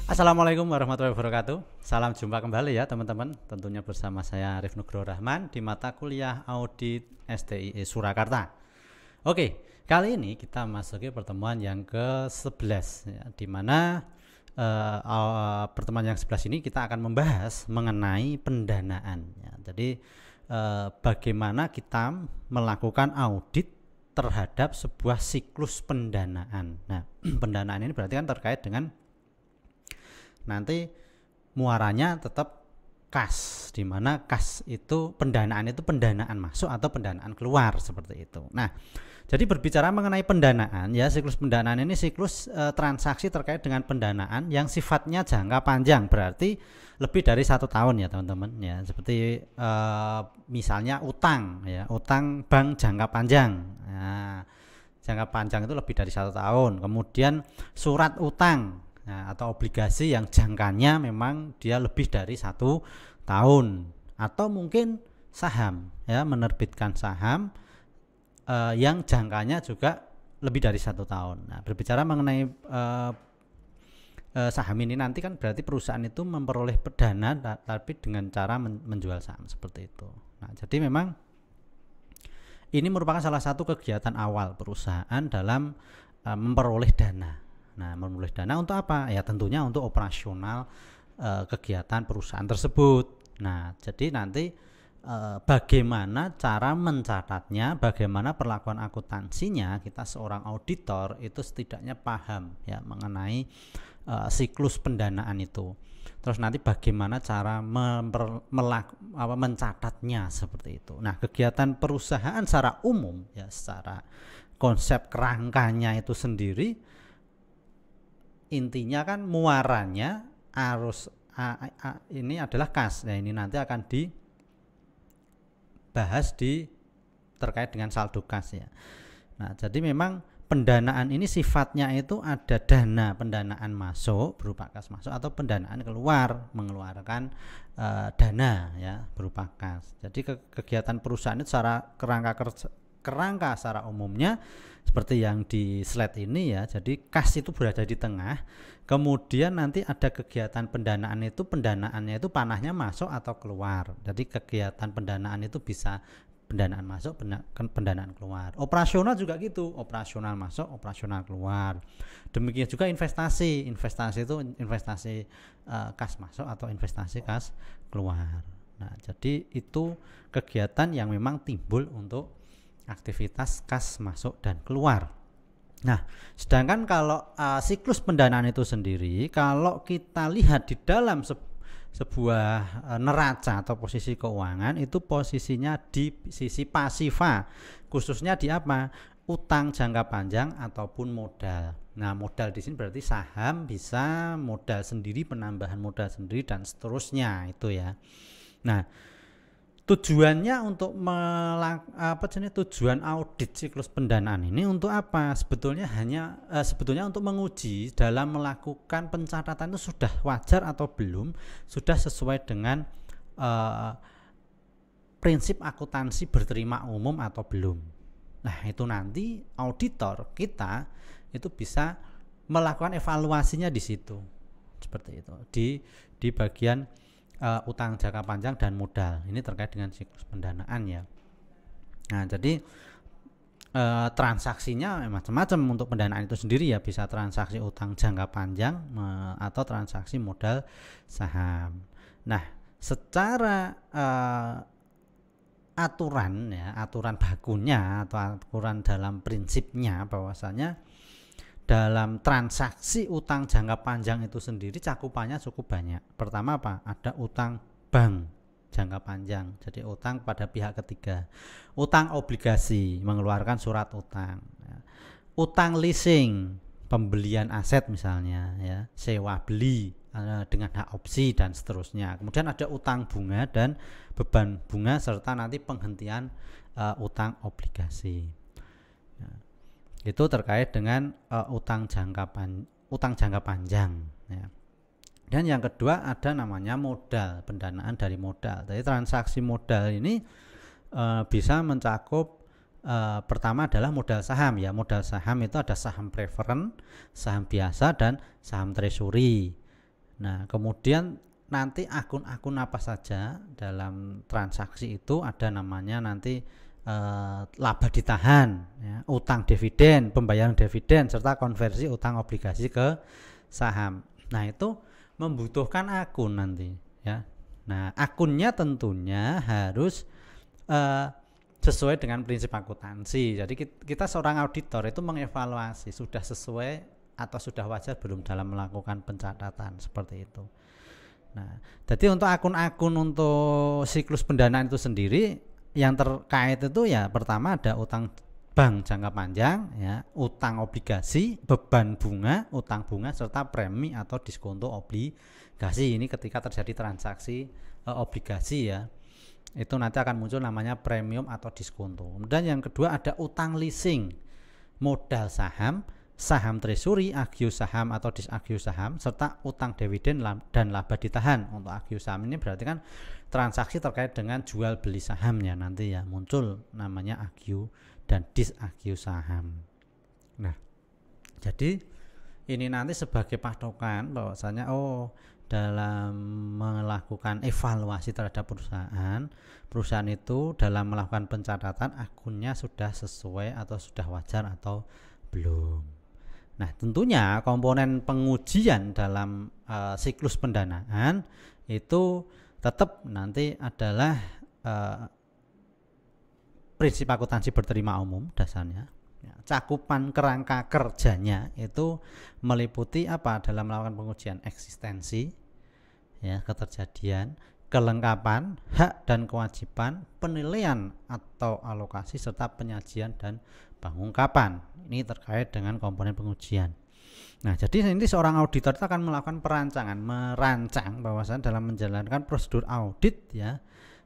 Assalamualaikum warahmatullahi wabarakatuh. Salam jumpa kembali ya teman-teman. Tentunya bersama saya Arif Nugroho Rahman di mata kuliah Audit STIE Surakarta. Oke, kali ini kita masuki pertemuan yang ke-11 ya, di mana pertemuan yang 11 ini kita akan membahas mengenai pendanaan ya. Jadi bagaimana kita melakukan audit terhadap sebuah siklus pendanaan. Nah, pendanaan ini berarti kan terkait dengan nanti muaranya tetap kas, di mana kas itu pendanaan masuk atau pendanaan keluar seperti itu. Nah, jadi berbicara mengenai pendanaan ya, siklus pendanaan ini siklus transaksi terkait dengan pendanaan yang sifatnya jangka panjang, berarti lebih dari 1 tahun ya teman-teman ya. Seperti misalnya utang ya, utang bank jangka panjang. Nah, jangka panjang itu lebih dari 1 tahun. Kemudian surat utang. Nah, atau obligasi yang jangkanya memang dia lebih dari 1 tahun, atau mungkin saham ya, menerbitkan saham yang jangkanya juga lebih dari 1 tahun. Nah, berbicara mengenai saham ini nanti kan berarti perusahaan itu memperoleh dana tapi dengan cara menjual saham seperti itu. Nah, jadi memang ini merupakan salah satu kegiatan awal perusahaan dalam memperoleh dana. Nah, memperoleh dana untuk apa? Ya tentunya untuk operasional kegiatan perusahaan tersebut. Nah, jadi nanti bagaimana cara mencatatnya, bagaimana perlakuan akuntansinya, kita seorang auditor itu setidaknya paham ya mengenai siklus pendanaan itu. Terus nanti bagaimana cara mencatatnya seperti itu. Nah, kegiatan perusahaan secara umum ya, secara konsep kerangkanya itu sendiri, intinya kan muaranya arus ini adalah kas. Nah, ini nanti akan dibahas terkait dengan saldo kas ya. Nah, jadi memang pendanaan ini sifatnya itu ada dana pendanaan masuk berupa kas masuk, atau pendanaan keluar mengeluarkan dana ya berupa kas. Jadi kegiatan perusahaan itu secara kerangka secara umumnya seperti yang di slide ini ya. Jadi kas itu berada di tengah, kemudian nanti ada kegiatan pendanaan itu, pendanaannya itu panahnya masuk atau keluar. Jadi kegiatan pendanaan itu bisa pendanaan masuk, pendanaan keluar. Operasional juga gitu, operasional masuk, operasional keluar. Demikian juga investasi itu investasi kas masuk atau investasi kas keluar. Nah, jadi itu kegiatan yang memang timbul untuk aktivitas kas masuk dan keluar. Nah, sedangkan kalau siklus pendanaan itu sendiri, kalau kita lihat di dalam sebuah neraca atau posisi keuangan, itu posisinya di sisi pasifa, khususnya di apa? Utang jangka panjang ataupun modal. Nah, modal di sini berarti saham, bisa modal sendiri, penambahan modal sendiri dan seterusnya itu ya. Nah, tujuannya untuk tujuan audit siklus pendanaan ini untuk apa? Sebetulnya untuk menguji dalam melakukan pencatatan itu sudah wajar atau belum, sudah sesuai dengan prinsip akuntansi berterima umum atau belum. Nah, itu nanti auditor kita itu bisa melakukan evaluasinya di situ, seperti itu di bagian utang jangka panjang dan modal. Ini terkait dengan siklus pendanaan ya. Nah, jadi transaksinya macam-macam untuk pendanaan itu sendiri ya, bisa transaksi utang jangka panjang atau transaksi modal saham. Nah, secara aturan bakunya atau aturan dalam prinsipnya bahwasanya dalam transaksi utang jangka panjang itu sendiri cakupannya cukup banyak. Pertama apa? Ada utang bank jangka panjang, jadi utang pada pihak ketiga. Utang obligasi, mengeluarkan surat utang. Utang leasing, pembelian aset misalnya ya, sewa beli dengan hak opsi dan seterusnya. Kemudian ada utang bunga dan beban bunga serta nanti penghentian utang obligasi. Itu terkait dengan utang jangka panjang ya. Dan yang kedua ada namanya modal, pendanaan dari modal. Jadi transaksi modal ini bisa mencakup pertama adalah modal saham ya. Modal saham itu ada saham preference, saham biasa dan saham treasury. Nah, kemudian nanti akun-akun apa saja dalam transaksi itu ada namanya nanti laba ditahan, ya, utang dividen, pembayaran dividen, serta konversi utang obligasi ke saham. Nah, itu membutuhkan akun nanti, ya. Nah, akunnya tentunya harus sesuai dengan prinsip akuntansi. Jadi kita seorang auditor itu mengevaluasi sudah sesuai atau sudah wajar belum dalam melakukan pencatatan seperti itu. Nah, jadi untuk akun-akun untuk siklus pendanaan itu sendiri yang terkait itu ya pertama ada utang bank jangka panjang, ya, utang obligasi, beban bunga, utang bunga, serta premi atau diskonto obligasi. Ini ketika terjadi transaksi obligasi, ya, itu nanti akan muncul namanya premium atau diskonto. Kemudian yang kedua ada utang leasing, modal saham, saham treasury, agio saham atau disagio saham, serta utang dividen dan laba ditahan. Untuk agio saham ini berarti kan transaksi terkait dengan jual beli sahamnya, nanti ya muncul namanya agio dan disagio saham. Nah, jadi ini nanti sebagai patokan bahwasanya dalam melakukan evaluasi terhadap perusahaan itu dalam melakukan pencatatan akunnya sudah sesuai atau sudah wajar atau belum. Nah, tentunya komponen pengujian dalam siklus pendanaan itu tetap nanti adalah prinsip akuntansi berterima umum dasarnya. Ya, cakupan kerangka kerjanya itu meliputi apa dalam melakukan pengujian eksistensi, ya, keterjadian, kelengkapan, hak dan kewajiban, penilaian atau alokasi, serta penyajian dan pengungkapan. Ini terkait dengan komponen pengujian. Nah, jadi ini seorang auditor itu akan melakukan merancang bahwasanya dalam menjalankan prosedur audit, ya,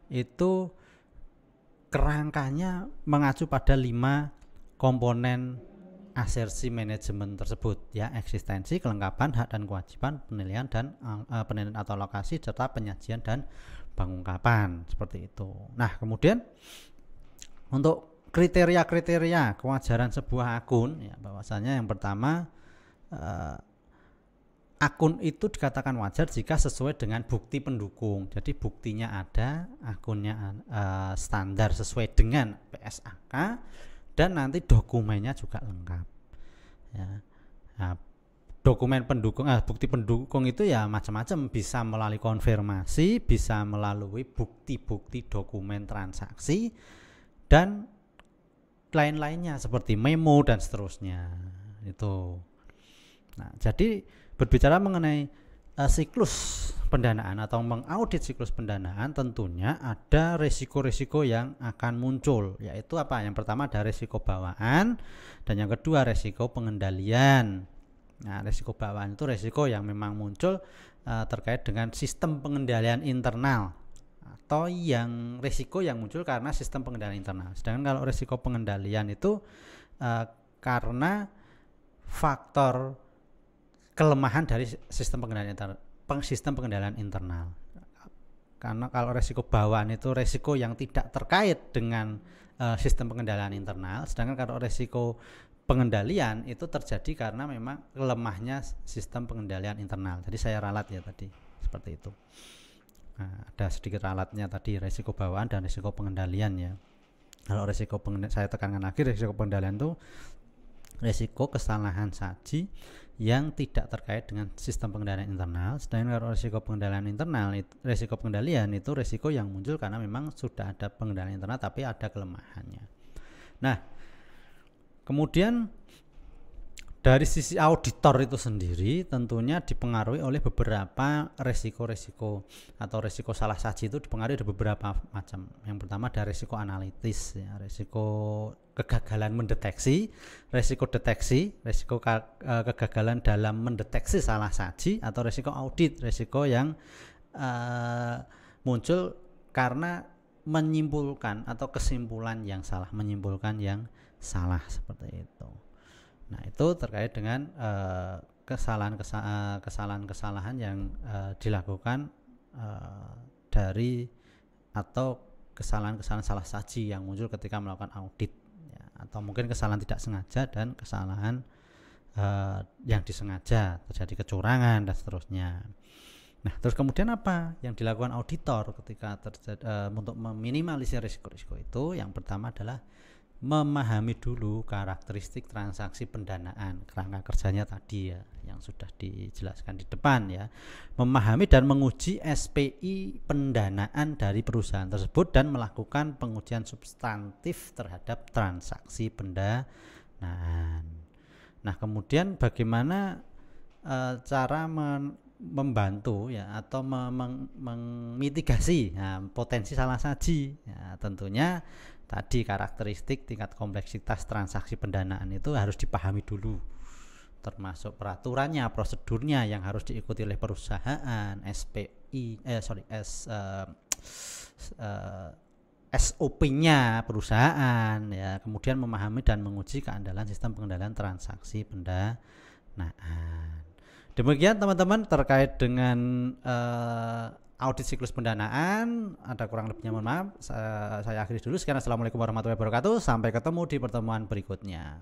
itu kerangkanya mengacu pada 5 komponen asersi manajemen tersebut, ya, eksistensi, kelengkapan, hak dan kewajiban, penilaian atau alokasi, serta penyajian dan pengungkapan, seperti itu. Nah, kemudian untuk kriteria-kriteria kewajaran sebuah akun, ya, bahwasanya yang pertama akun itu dikatakan wajar jika sesuai dengan bukti pendukung. Jadi buktinya ada, akunnya standar sesuai dengan PSAK, dan nanti dokumennya juga lengkap, ya. Nah, dokumen pendukung, bukti pendukung itu ya macam-macam, bisa melalui konfirmasi, bisa melalui bukti-bukti dokumen transaksi, dan lain-lainnya seperti memo dan seterusnya itu. Nah, jadi berbicara mengenai siklus pendanaan atau mengaudit siklus pendanaan, tentunya ada risiko-risiko yang akan muncul, yaitu apa? Yang pertama ada risiko bawaan, dan yang kedua risiko pengendalian. Nah, risiko bawaan itu risiko yang memang muncul terkait dengan sistem pengendalian internal, atau yang risiko yang muncul karena sistem pengendalian internal. Sedangkan kalau risiko pengendalian itu karena faktor kelemahan dari sistem pengendalian internal. Karena kalau resiko bawaan itu resiko yang tidak terkait dengan sistem pengendalian internal, sedangkan kalau resiko pengendalian itu terjadi karena memang lemahnya sistem pengendalian internal. Jadi saya ralat ya tadi seperti itu. Nah, ada sedikit ralatnya tadi, resiko bawaan dan resiko pengendalian, ya. Kalau resiko saya tekankan lagi, resiko pengendalian itu resiko kesalahan saji yang tidak terkait dengan sistem pengendalian internal. Sedangkan kalau resiko pengendalian internal, resiko pengendalian itu resiko yang muncul karena memang sudah ada pengendalian internal tapi ada kelemahannya. Nah, kemudian dari sisi auditor itu sendiri tentunya dipengaruhi oleh beberapa resiko-resiko atau resiko salah saji itu dipengaruhi dari beberapa macam. Yang pertama ada resiko analitis, ya, resiko kegagalan mendeteksi, resiko deteksi, resiko kegagalan dalam mendeteksi salah saji, atau resiko audit, resiko yang muncul karena menyimpulkan atau kesimpulan yang salah, menyimpulkan yang salah, seperti itu. Nah, itu terkait dengan kesalahan-kesalahan yang dilakukan dari atau kesalahan-kesalahan salah saji yang muncul ketika melakukan audit, ya, atau mungkin kesalahan tidak sengaja dan kesalahan yang disengaja, terjadi kecurangan dan seterusnya. Nah, terus kemudian apa yang dilakukan auditor ketika untuk meminimalisir risiko-risiko itu? Yang pertama adalah memahami dulu karakteristik transaksi pendanaan, kerangka kerjanya tadi ya, yang sudah dijelaskan di depan ya. Memahami dan menguji SPI pendanaan dari perusahaan tersebut dan melakukan pengujian substantif terhadap transaksi pendanaan. Nah, kemudian bagaimana cara membantu ya atau memitigasi potensi salah saji ya, tentunya tadi karakteristik tingkat kompleksitas transaksi pendanaan itu harus dipahami dulu, termasuk peraturannya, prosedurnya yang harus diikuti oleh perusahaan, SOP-nya perusahaan ya. Kemudian memahami dan menguji keandalan sistem pengendalian transaksi pendanaan. Demikian teman-teman terkait dengan audit siklus pendanaan. Ada kurang lebihnya mohon maaf. Saya akhiri dulu. Sekian, assalamualaikum warahmatullahi wabarakatuh. Sampai ketemu di pertemuan berikutnya.